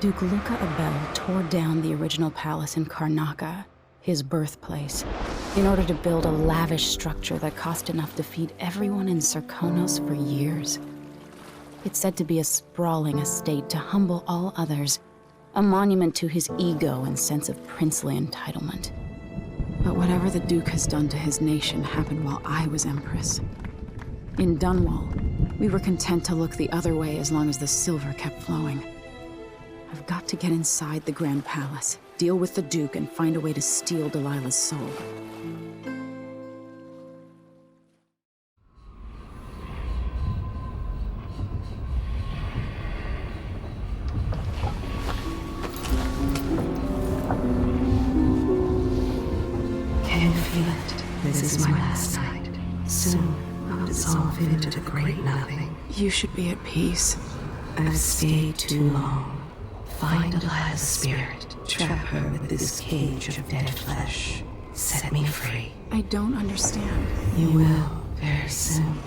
Duke Luca Abel tore down the original palace in Karnaca, his birthplace, in order to build a lavish structure that cost enough to feed everyone in Serkonos for years. It's said to be a sprawling estate to humble all others, a monument to his ego and sense of princely entitlement. But whatever the Duke has done to his nation happened while I was Empress. In Dunwall, we were content to look the other way as long as the silver kept flowing. I've got to get inside the Grand Palace, deal with the Duke, and find a way to steal Delilah's soul. Can you feel it? This is my last night. Soon, I'll dissolve into the great nothing. You should be at peace. I've stayed too long. Find Delilah's spirit. Trap her with this cage of dead flesh. Set me free. I don't understand. You will, very soon.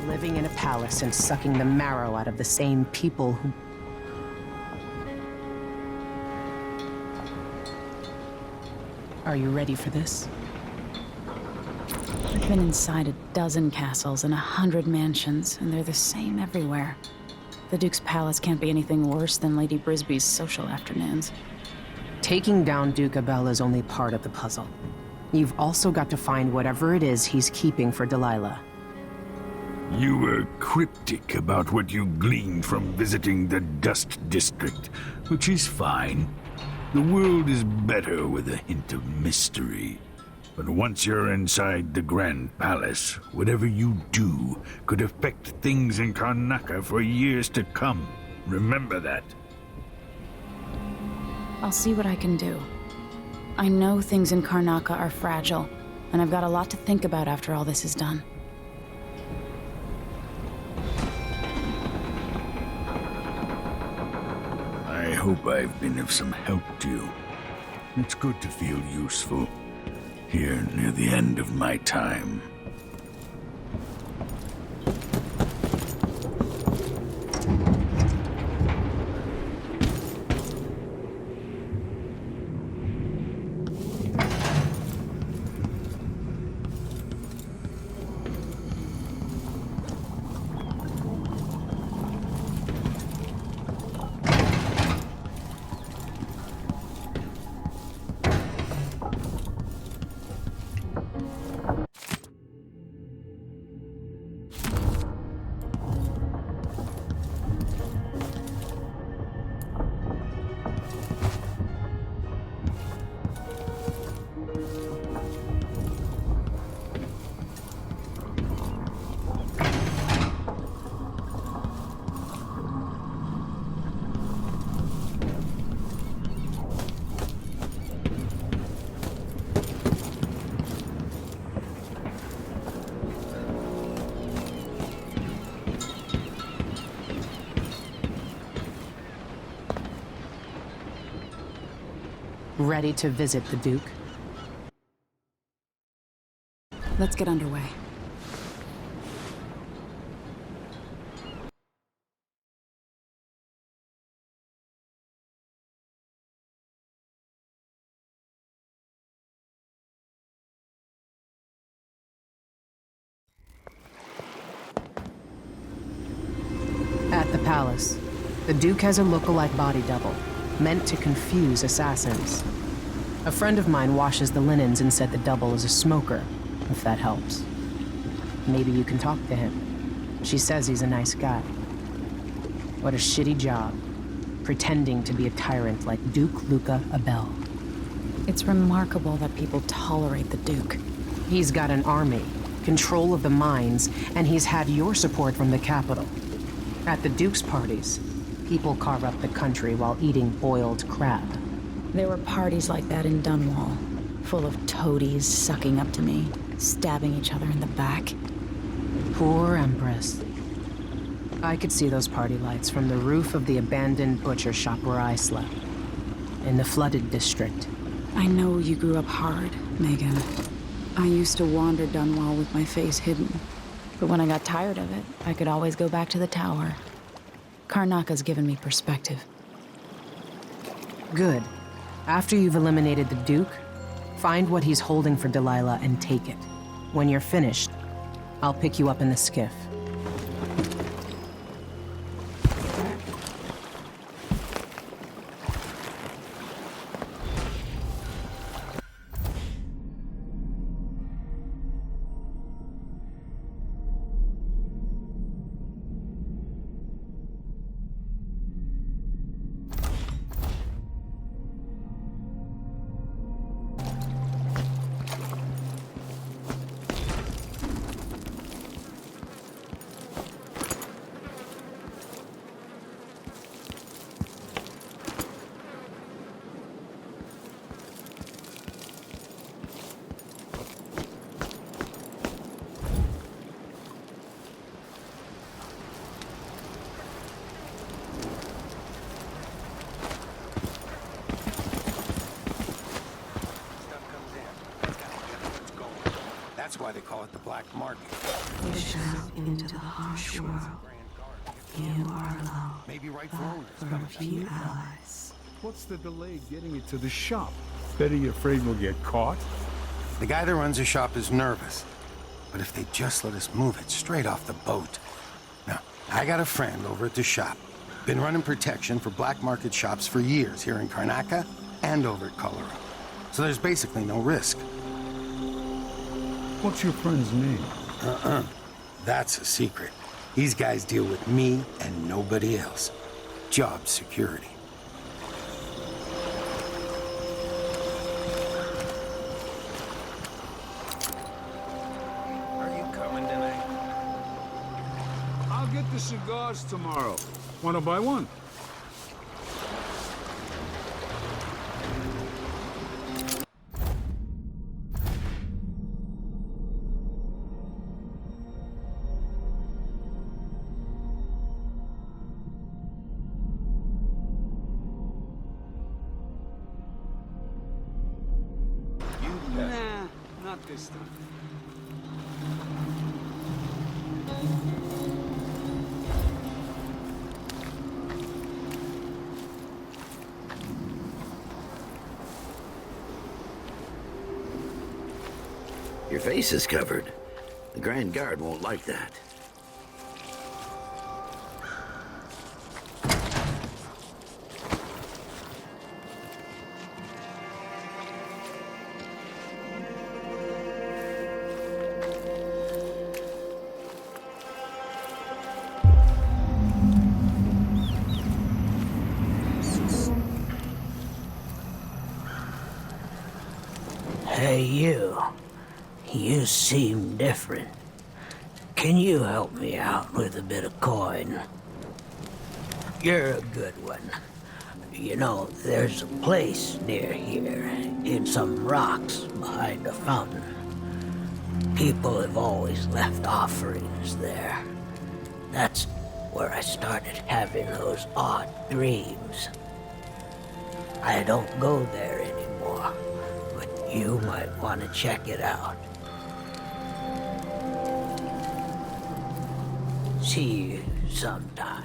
Living in a palace and sucking the marrow out of the same people who... Are you ready for this? I've been inside a dozen castles and 100 mansions, and they're the same everywhere. The Duke's palace can't be anything worse than Lady Brisby's social afternoons. Taking down Duke Abel is only part of the puzzle. You've also got to find whatever it is he's keeping for Delilah. You were cryptic about what you gleaned from visiting the Dust District, which is fine. The world is better with a hint of mystery. But once you're inside the Grand Palace, whatever you do could affect things in Karnaca for years to come. Remember that. I'll see what I can do. I know things in Karnaca are fragile, and I've got a lot to think about after all this is done. I hope I've been of some help to you. It's good to feel useful, here near the end of my time. Ready to visit the Duke? Let's get underway. At the palace, the Duke has a look-alike body double, meant to confuse assassins. A friend of mine washes the linens and said the double is a smoker, if that helps. Maybe you can talk to him. She says he's a nice guy. What a shitty job. Pretending to be a tyrant like Duke Luca Abel. It's remarkable that people tolerate the Duke. He's got an army, control of the mines, and he's had your support from the capital. At the Duke's parties, people carve up the country while eating boiled crab. There were parties like that in Dunwall, full of toadies sucking up to me, stabbing each other in the back. Poor Empress. I could see those party lights from the roof of the abandoned butcher shop where I slept, in the flooded district. I know you grew up hard, Megan. I used to wander Dunwall with my face hidden. But when I got tired of it, I could always go back to the tower. Karnaka's given me perspective. Good. After you've eliminated the Duke, find what he's holding for Delilah and take it. When you're finished, I'll pick you up in the skiff. That's why they call it the Black Market. You shall into the harsh world. You are alone, Maybe right but for for a few allies. What's the delay getting it to the shop? Betty afraid we'll get caught? The guy that runs the shop is nervous. But if they just let us move it straight off the boat. Now, I got a friend over at the shop. Been running protection for black market shops for years here in Karnaca and over at Colorado. So there's basically no risk. What's your friend's name? That's a secret. These guys deal with me and nobody else. Job security. Are you coming tonight? I'll get the cigars tomorrow. Wanna buy one? Nah, not this time. Your face is covered. The Grand Guard won't like that. Hey, you. You seem different. Can you help me out with a bit of coin? You're a good one. You know, there's a place near here, in some rocks behind a fountain. People have always left offerings there. That's where I started having those odd dreams. I don't go there anymore, but you might want to check it out. See you sometime.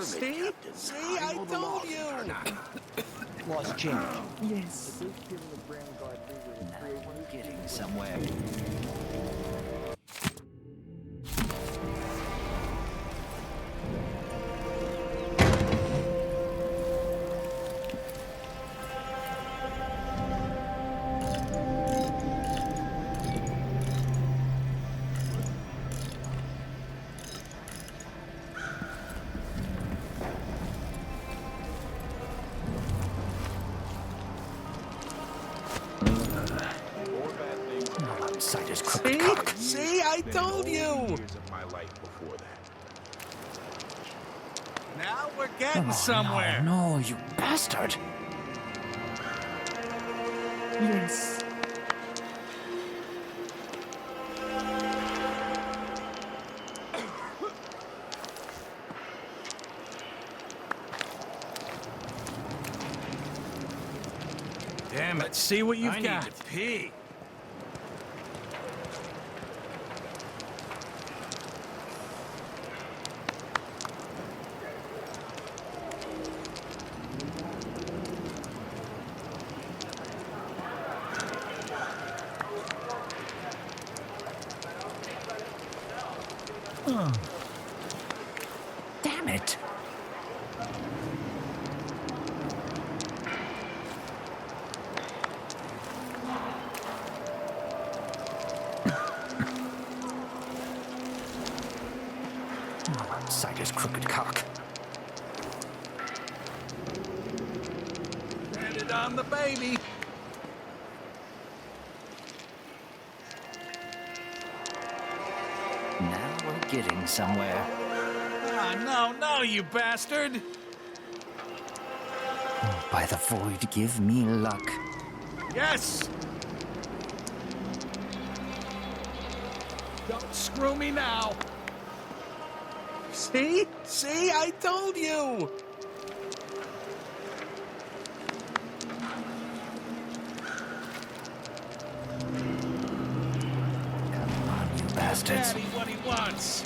See? See, I told you! Lost change. Yes. Now we're getting somewhere. Sight is crooked See? cock. See, I told you! Now we're getting somewhere. No, you bastard. Yes. Damn it, see what you've got. Need to pee. Damn it. Sight is crooked cock. Landed on the baby. Now we're getting somewhere. Ah, no, you bastard! By the void, give me luck. Yes! Don't screw me now! See? See, I told you! Come on, you bastards. Daddy, what he wants!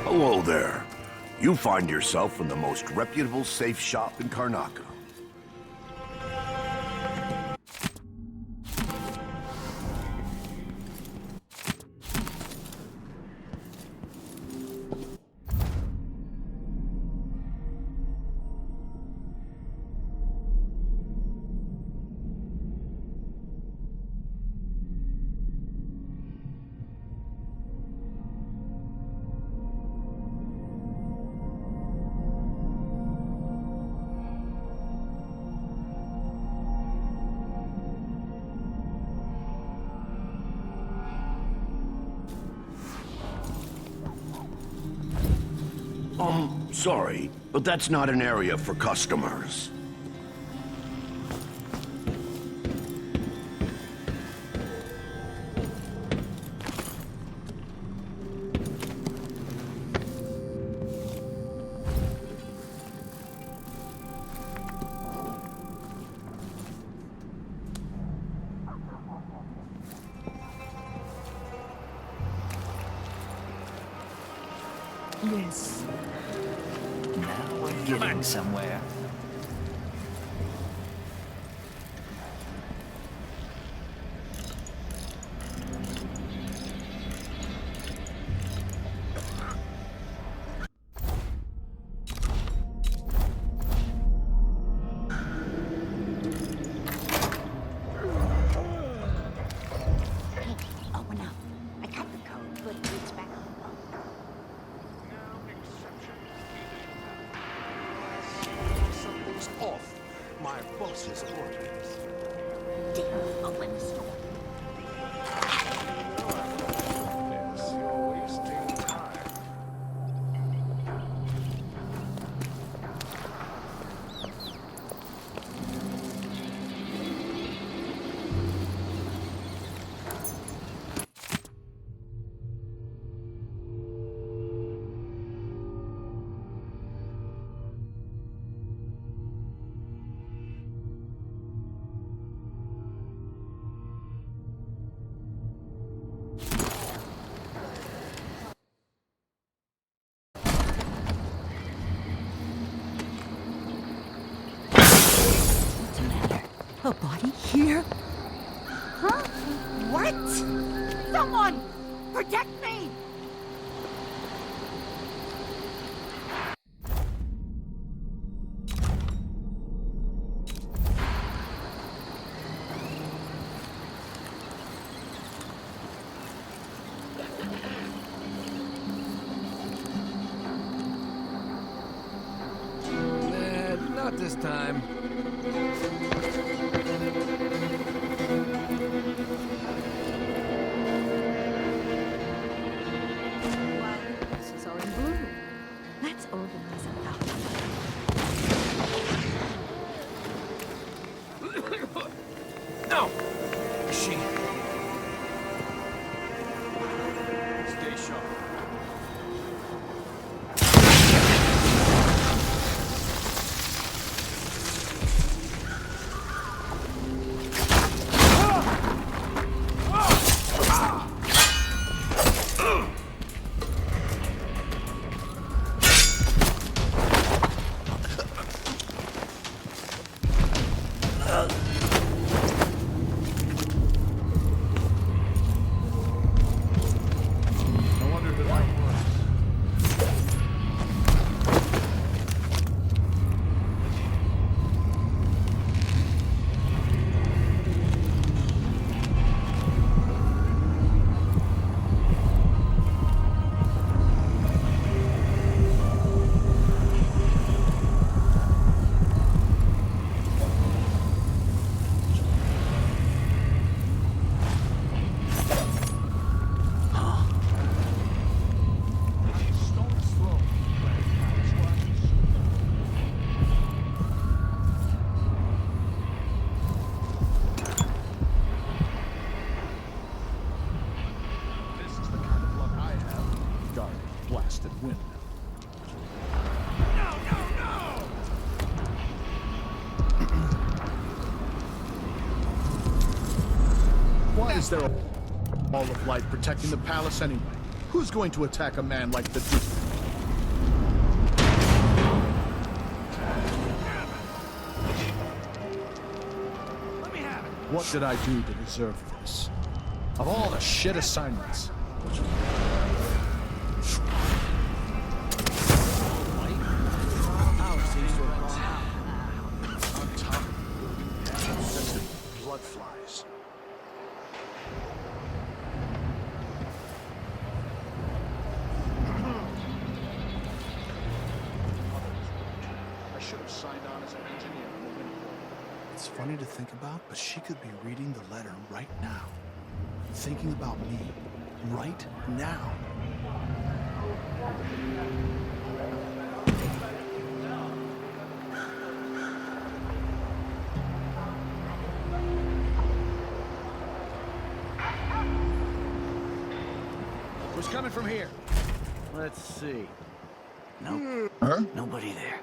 Hello there. You find yourself in the most reputable safe shop in Karnaca. Sorry, but that's not an area for customers. Yes. Now we're getting somewhere. Open up. I cut the code, but it's back on. Something's off. My boss's orders. Damn, open the store. You're wasting time. A body here? Huh? What? Someone! Protect me! Not this time. This is all in blue. Let's organize an outfit. No! She. Stay sharp. Win. Why is there a wall of light protecting the palace anyway? Who's going to attack a man like the Duke? What did I do to deserve this? Of all the shit assignments. Blood flies. I should have signed on as an engineer on the Windwall. It's funny to think about, but she could be reading the letter right now. Thinking about me right now. Who's coming from here? Let's see. Nope. Nobody there.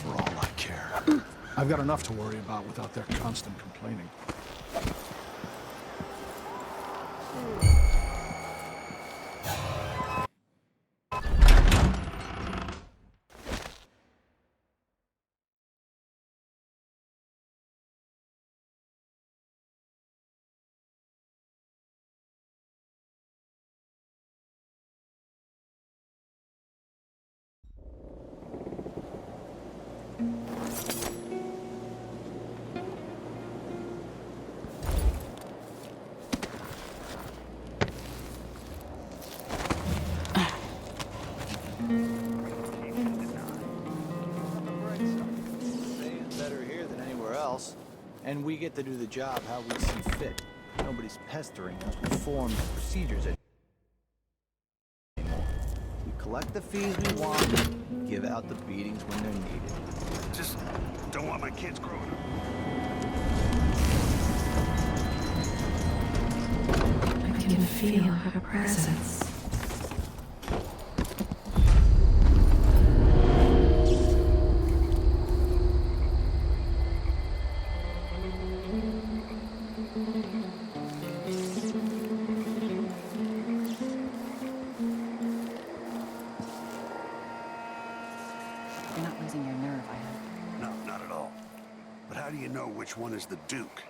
For all I care. I've got enough to worry about without their constant complaining. And we get to do the job how we see fit. Nobody's pestering us with forms and procedures anymore. We collect the fees we want, give out the beatings when they're needed. Just don't want my kids growing up. I can feel her presence. which one is the Duke.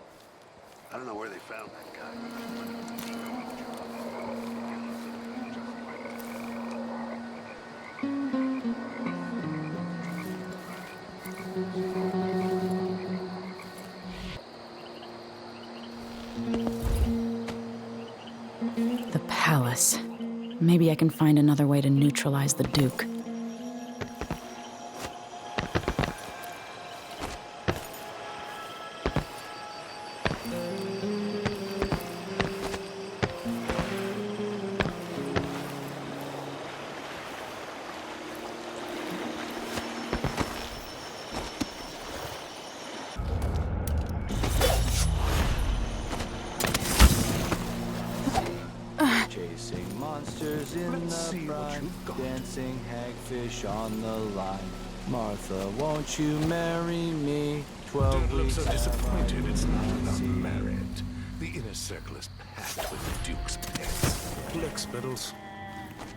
I don't know where they found that guy. The palace. Maybe I can find another way to neutralize the Duke. Chasing monsters in the brine, dancing hagfish on the line. Martha, won't you marry me? 12 Don't look weeks so have disappointed. I It's not been enough seen. merit. The inner circle is packed with the Duke's pets. Lick spittles.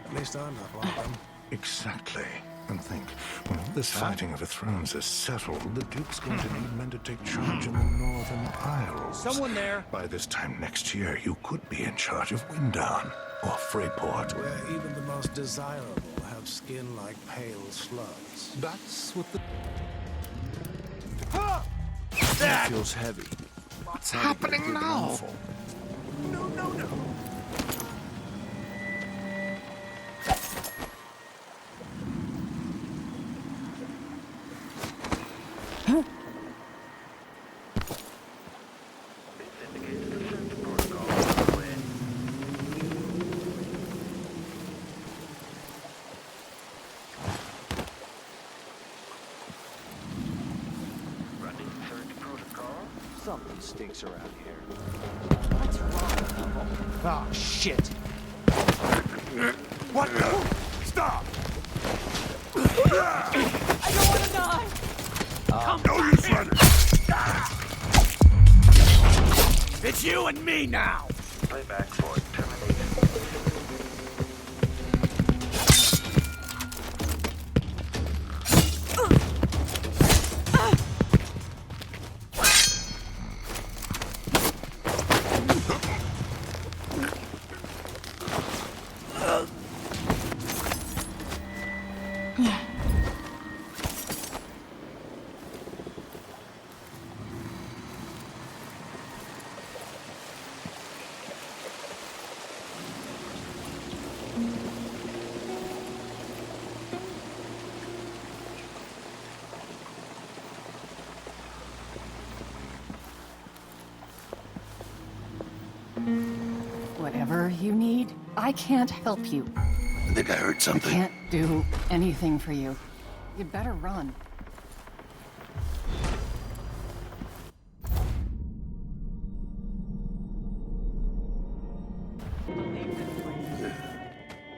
At least I'm not one of them. Exactly. And think, when all this fighting over thrones is settled, the Duke's going to need men to take charge in the Northern Isles. Someone there. By this time next year, you could be in charge of Windown or Freyport. Where even the most desirable have skin like pale slugs. That's what the... That feels heavy. What's Heavy, but happening good now? info. No. Something stinks around here. What's wrong? Oh, shit. What the? Stop! I don't want to die! No use running! It's you and me now! Playback for terminated. Whatever you need, I can't help you. I think I heard something. Can't do anything for you. You'd better run.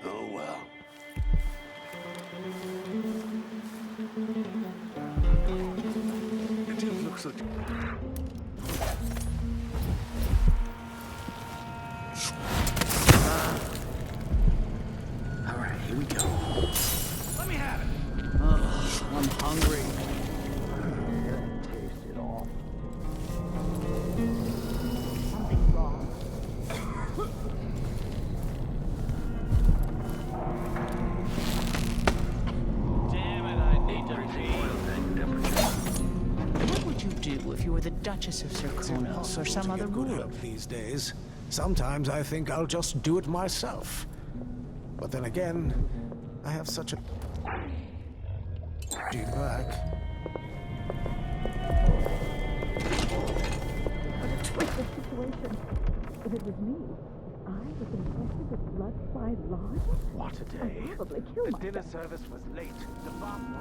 Oh, well. It just looks like... All right, here we go. Let me have it! I'm hungry. Taste it all. Something's wrong. Damn it, I need to pee. What would you do if you were the Duchess of Serkonos or some other Good ruler? help these days. Sometimes I think I'll just do it myself. But then again, I have such a... Deep back. What a twisted situation. If it was me, I was infested with blood spy larvae. What a day. I'd probably kill The myself. dinner service was late. The bomb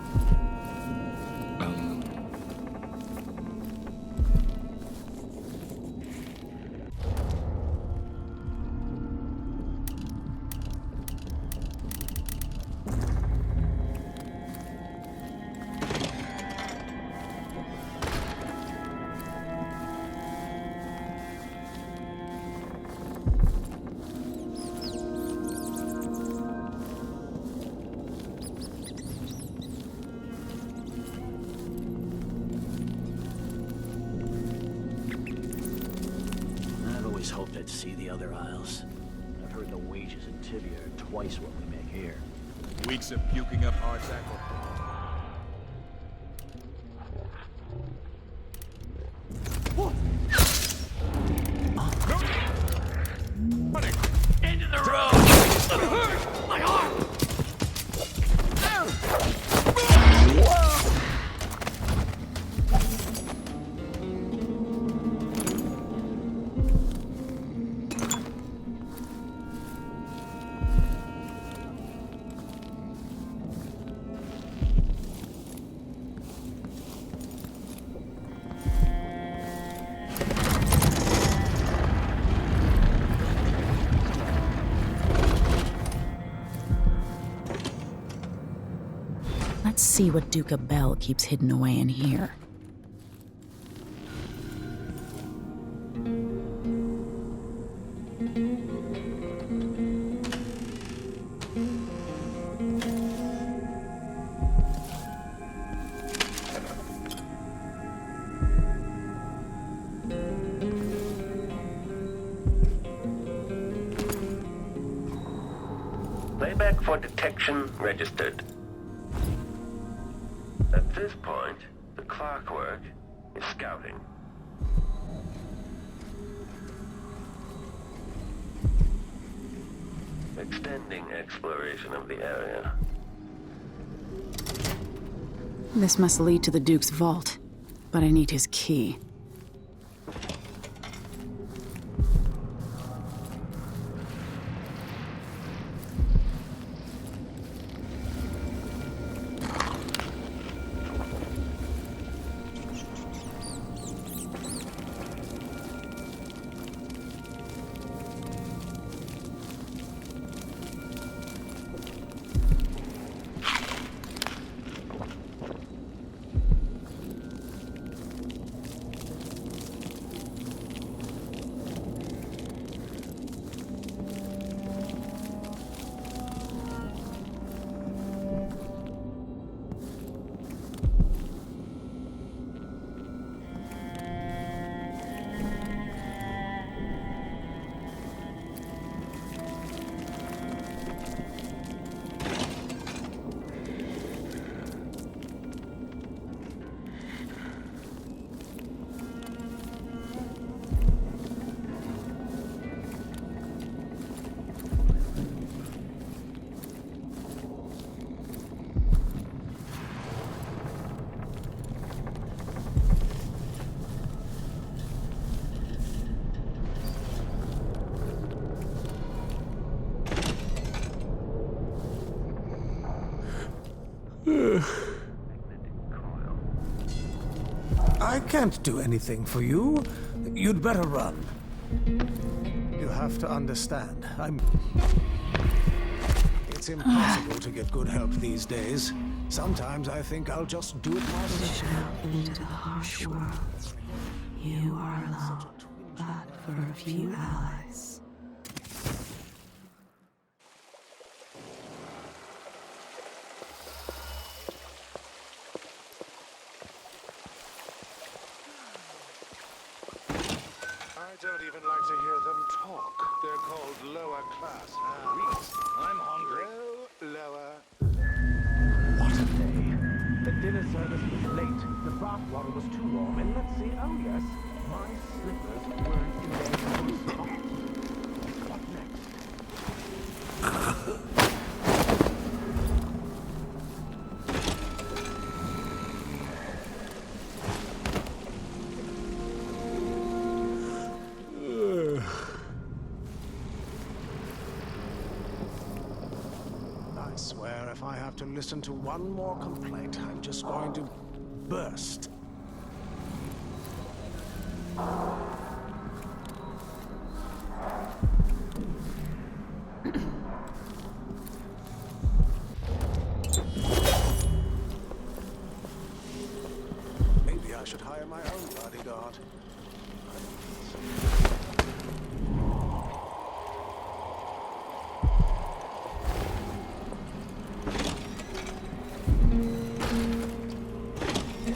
the other aisles. I've heard the wages in Tibia are twice what we make here. Weeks of puking up hard tackle. Into the road! My arm! Let's see what Duke Bell keeps hidden away in here. Playback for detection registered. At this point, the clockwork is scouting. Extending exploration of the area. This must lead to the Duke's vault, but I need his key. I can't do anything for you. You'd better run. You have to understand, It's impossible to get good help these days. Sometimes I think I'll just do it myself. Into the harsh world. You are alone, but for a few allies. I don't even like to hear them talk. They're called lower class hands. I'm hungry. Lower. What a day. The dinner service was late, the bath water was too warm, and let's see, oh yes, my slippers weren't in their spot. What next? I swear if I have to listen to one more complaint, I'm just going to burst. Maybe I should hire my own bodyguard.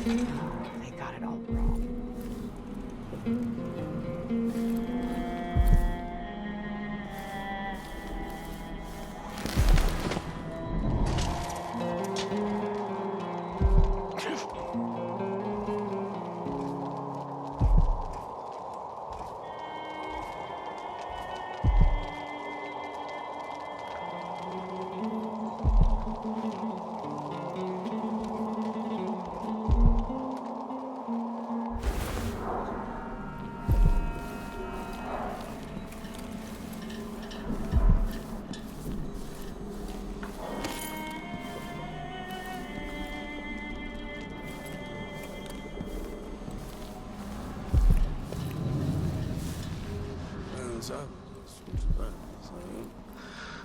They got it all wrong.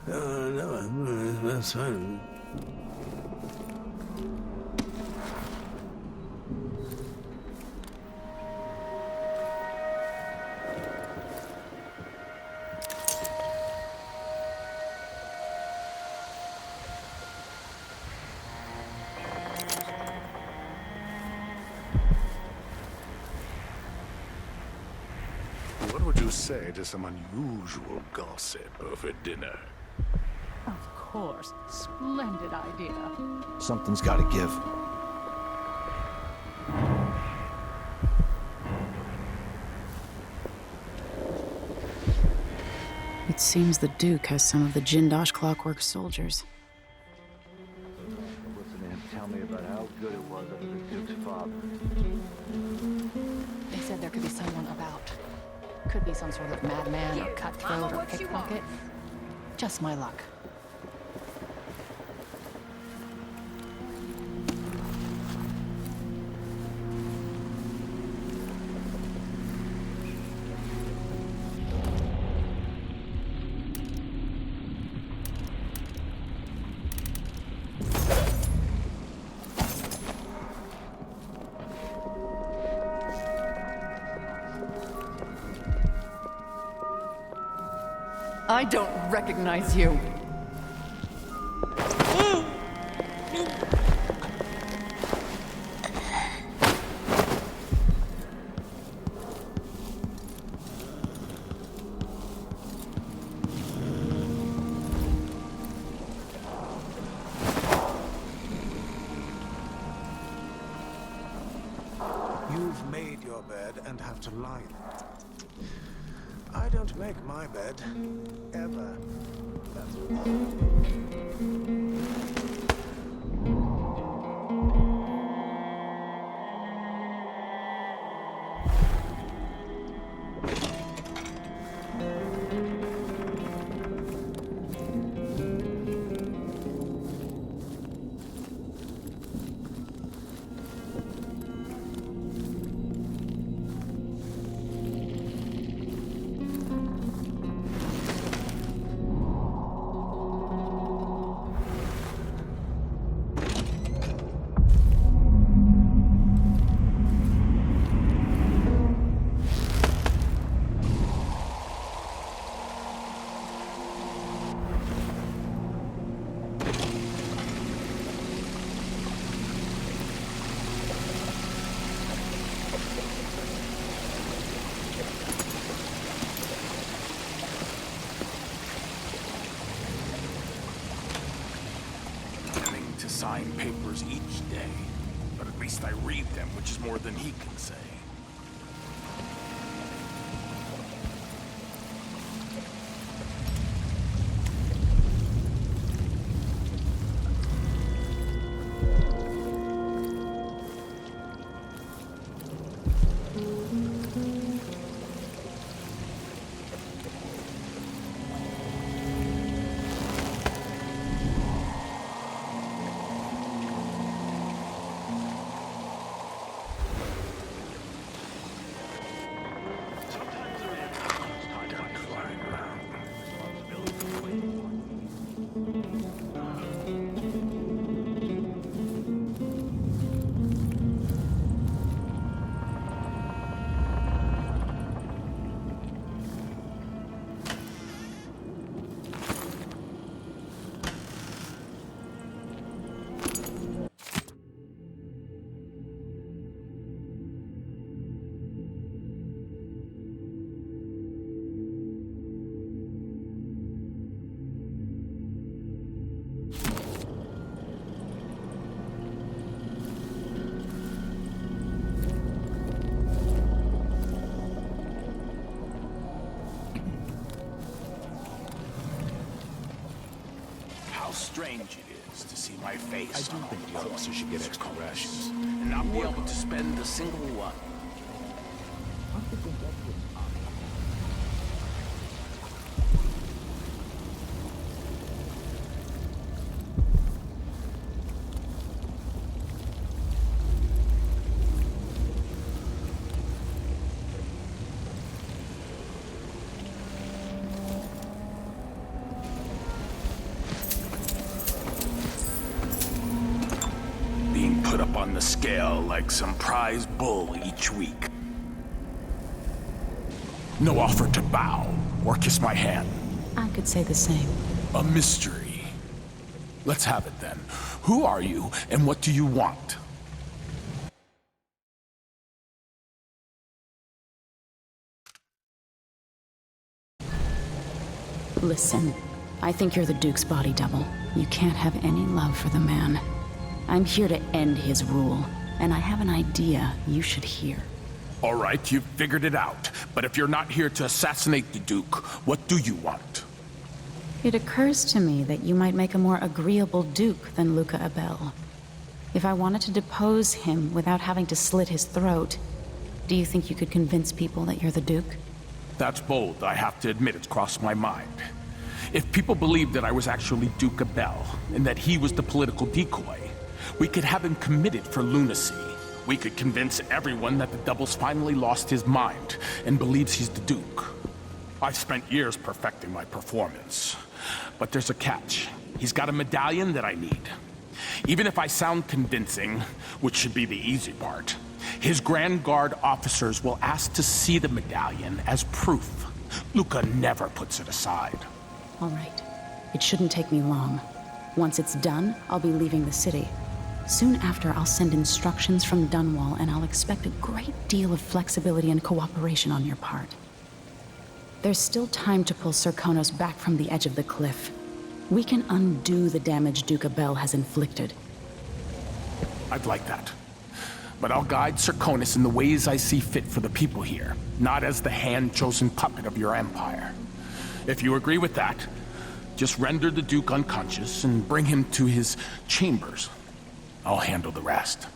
No, that's fine. What would you say to some unusual gossip over dinner? Of course. Splendid idea. Something's gotta give. It seems the Duke has some of the Jindosh Clockwork soldiers. Listen to him tell me about how good it was under the Duke's father. They said there could be someone about. Could be some sort of madman or cutthroat or pickpocket. Just my luck. I don't recognize you. You've made your bed and have to lie in it. I don't make my bed. Ever. That's sign papers each day, but at least I read them, which is more than he can say. How strange it is to see my face. I do think the officer should get extra rations and not be able to spend a single one. on the scale like some prize bull each week. No offer to bow or kiss my hand. I could say the same. A mystery. Let's have it then. Who are you and what do you want? Listen, I think you're the Duke's body double. You can't have any love for the man. I'm here to end his rule, and I have an idea you should hear. All right, you've figured it out. But if you're not here to assassinate the Duke, what do you want? It occurs to me that you might make a more agreeable Duke than Luca Abel. If I wanted to depose him without having to slit his throat, do you think you could convince people that you're the Duke? That's bold. I have to admit it's crossed my mind. If people believed that I was actually Duke Abel, and that he was the political decoy, we could have him committed for lunacy. We could convince everyone that the Double's finally lost his mind, and believes he's the Duke. I've spent years perfecting my performance. But there's a catch. He's got a medallion that I need. Even if I sound convincing, which should be the easy part, his Grand Guard officers will ask to see the medallion as proof. Luca never puts it aside. All right. It shouldn't take me long. Once it's done, I'll be leaving the city. Soon after, I'll send instructions from Dunwall, and I'll expect a great deal of flexibility and cooperation on your part. There's still time to pull Serkonos back from the edge of the cliff. We can undo the damage Duke Abel has inflicted. I'd like that. But I'll guide Serkonos in the ways I see fit for the people here, not as the hand-chosen puppet of your empire. If you agree with that, just render the Duke unconscious and bring him to his chambers. I'll handle the rest.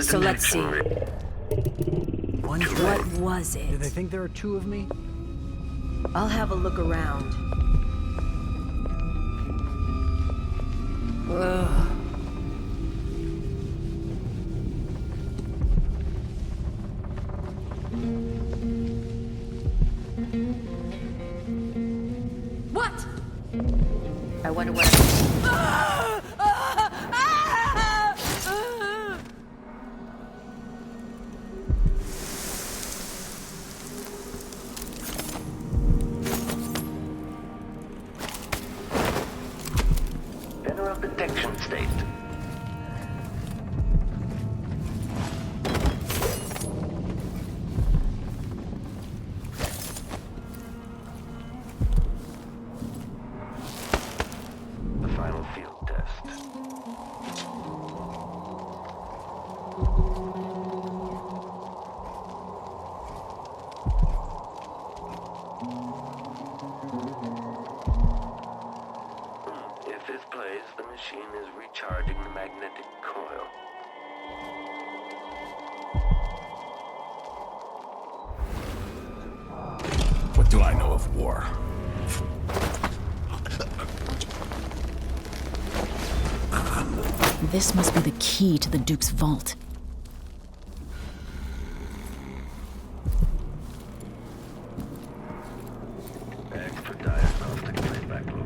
So let's see. What was it? Do they think there are two of me? I'll have a look around. Ugh. What? I wonder what. Detection state. The final field test. If this plays, the machine is recharging the magnetic coil. What do I know of war? This must be the key to the Duke's vault. Extra diagnostic playback loop.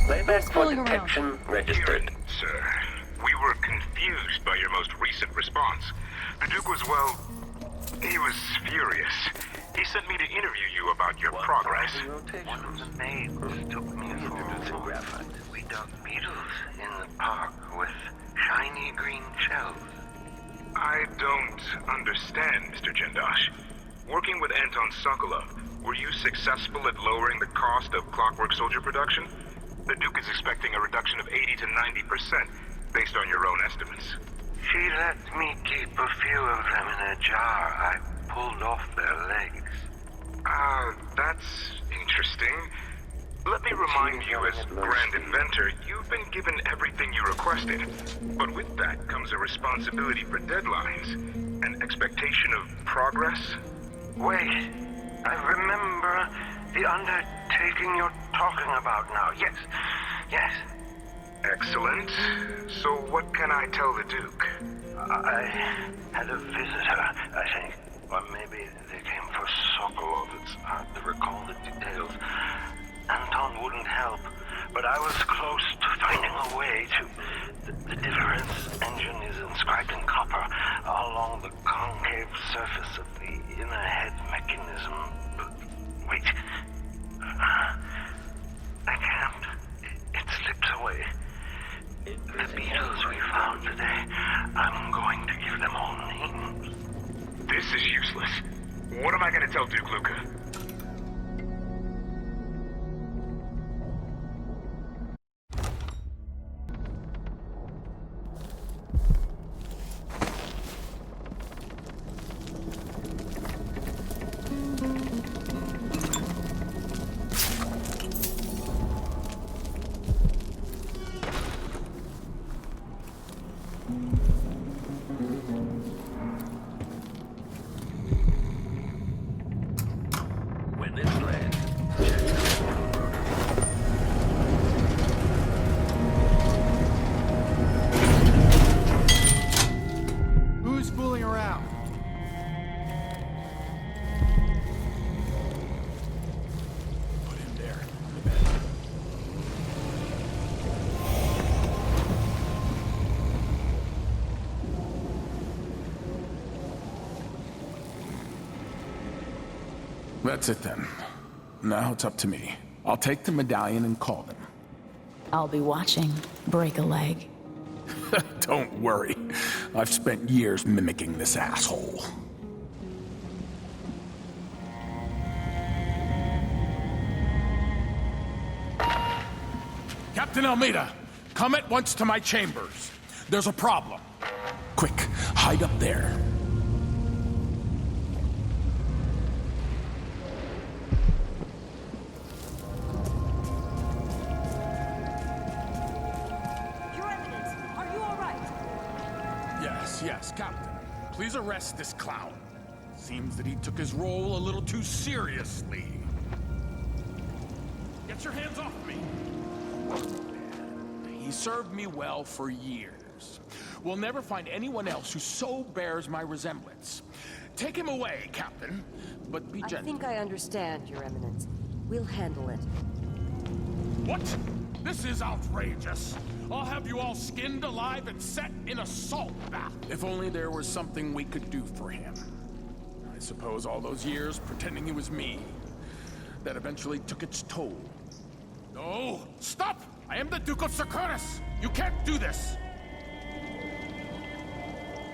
Playback for detection registered. Sir, we were confused by your most recent response. The Duke was, well, He was furious. He sent me to interview you about your progress. One of the maids took me for graphite. We dug beetles in the park with shiny green shells. I don't understand, Mr. Jendosh. Working with Anton Sokolov, were you successful at lowering the cost of Clockwork Soldier production? The Duke is expecting a reduction of 80 to 90% based on your own estimates. She let me keep a few of them in a jar. I pulled off their legs. That's interesting. Let me remind you, as Grand Inventor, you've been given everything you requested. But with that comes a responsibility for deadlines, an expectation of progress. Wait, I remember the undertaking you're talking about now. Yes. Excellent. So what can I tell the Duke? I had a visitor, I think. Or maybe they came for Sokolov. It's hard to recall the details. Anton wouldn't help, but I was close to finding a way to... The difference engine is inscribed in copper along the concave surface of the inner head mechanism. But wait. I can't. It slips away. The beetles we found today, I'm going to give them all names. This is useless. What am I going to tell Duke Luca? When this lands, Who's fooling around? Put him there. That's it then. Now it's up to me. I'll take the medallion and call them. I'll be watching. Break a leg. Don't worry. I've spent years mimicking this asshole. Captain Almeida, come at once to my chambers. There's a problem. Quick, hide up there. Yes, Captain. Please arrest this clown. Seems that he took his role a little too seriously. Get your hands off me! He served me well for years. We'll never find anyone else who so bears my resemblance. Take him away, Captain, but be gentle. I think I understand, Your Eminence. We'll handle it. What? This is outrageous. I'll have you all skinned alive and set in a salt bath. If only there was something we could do for him. I suppose all those years pretending he was me, that eventually took its toll. No! Stop! I am the Duke of Serconis! You can't do this!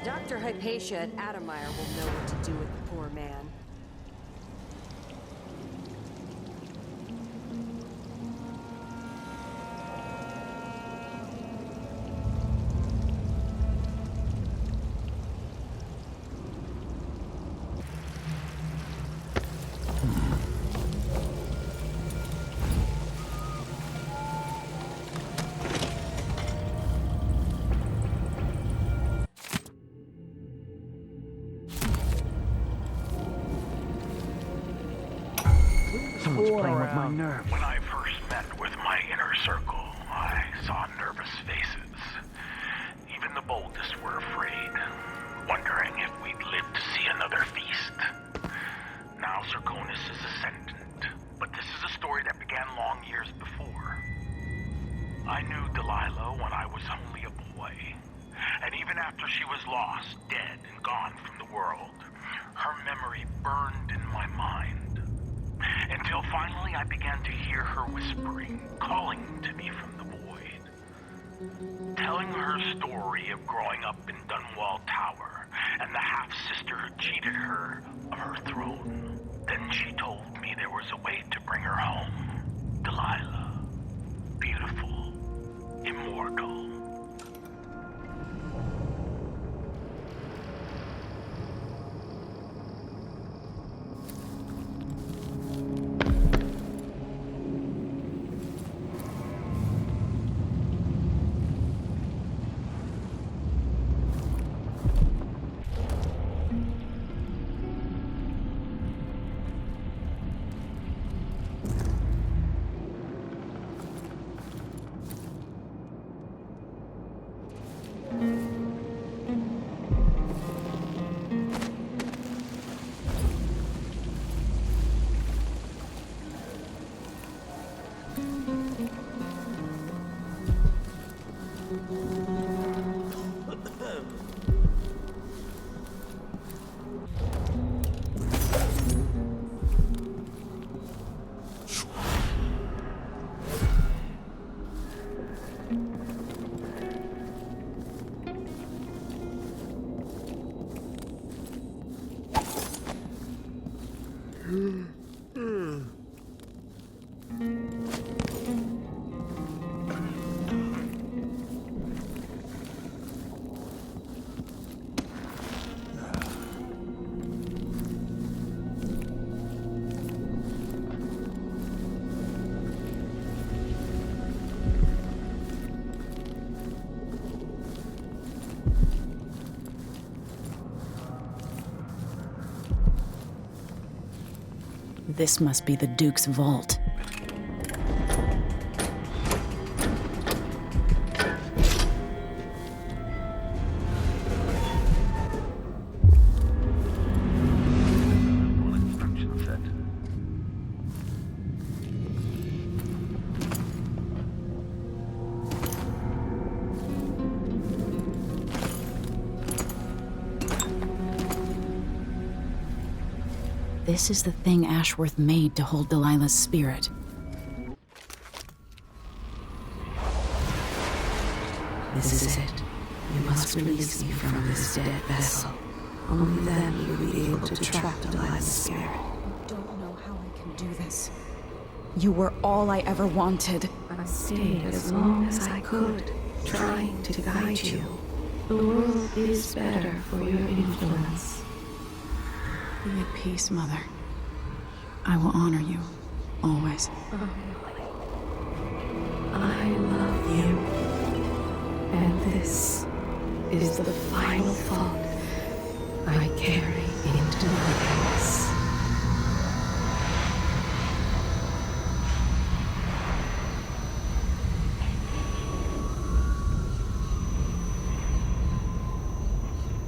Dr. Hypatia at Adamire will know what to do with the poor man. Someone's playing with my nerves. When I first met with my inner circle, I saw nervous faces. Even the boldest were afraid, wondering if we'd live to see another feast. Now Serconis is ascendant, but this is a story that began long years before. I knew Delilah when I was only a boy. And even after she was lost, dead, and gone from the world, her memory burned in my mind. Until finally I began to hear her whispering, calling to me from the void. Telling her story of growing up in Dunwall Tower, and the half-sister who cheated her of her throne. Then she told me there was a way to bring her home. Delilah. Beautiful. Immortal. This must be the Duke's vault. This is the thing Ashworth made to hold Delilah's spirit. This is it. You must release me from this dead vessel. Only then will you be able to trap Delilah's spirit. I don't know how I can do this. You were all I ever wanted. I stayed as long as I could, trying to guide you. The world is better for your influence. Be at peace, Mother. I will honor you, always. I love you. And this is the final thought I carry into my house.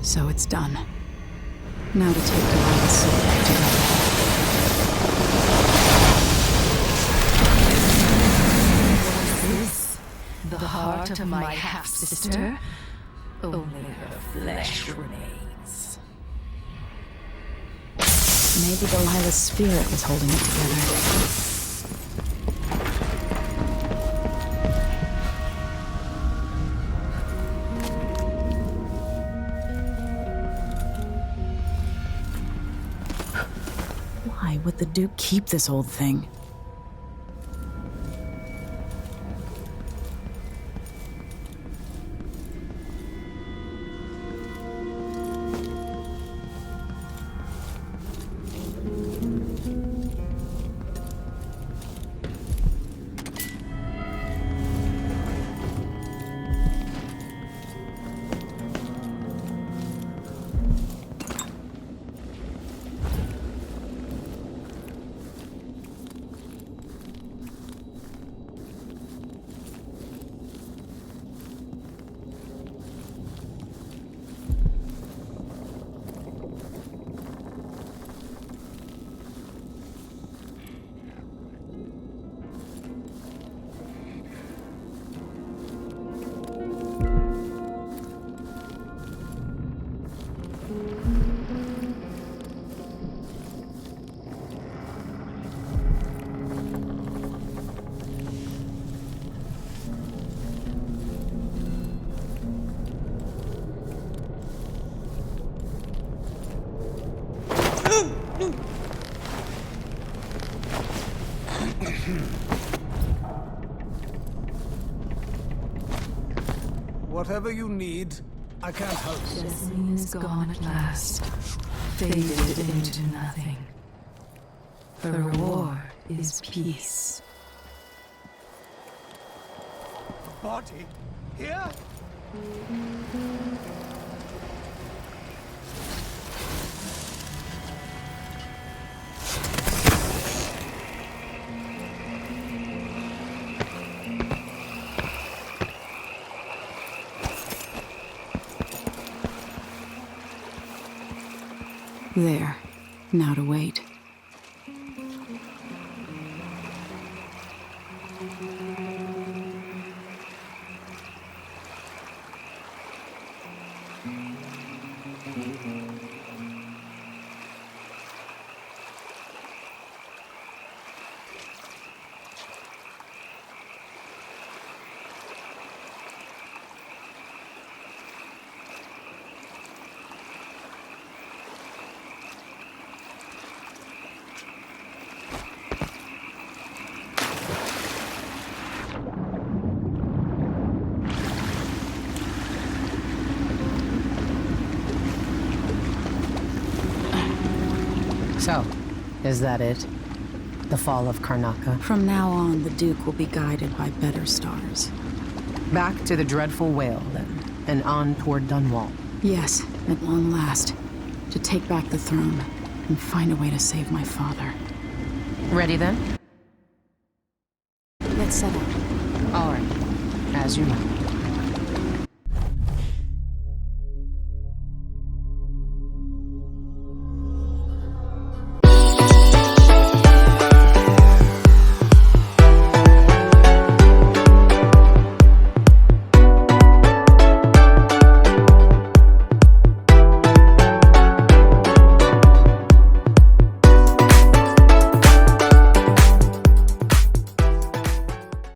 So it's done. Now to take Delilah's soul together. This, the heart of my half-sister? Only her flesh remains. Maybe Delilah's spirit was holding it together. Why would the Duke keep this old thing? Whatever you need, I can't help. Destiny is gone at last, faded into nothing. The reward is peace. A body? Here? There. Now to wait. So, is that it? The fall of Karnaca? From now on, the Duke will be guided by better stars. Back to the dreadful whale, then, and on toward Dunwall. Yes, at long last. To take back the throne, and find a way to save my father. Ready, then? Let's set out. All right. As you know.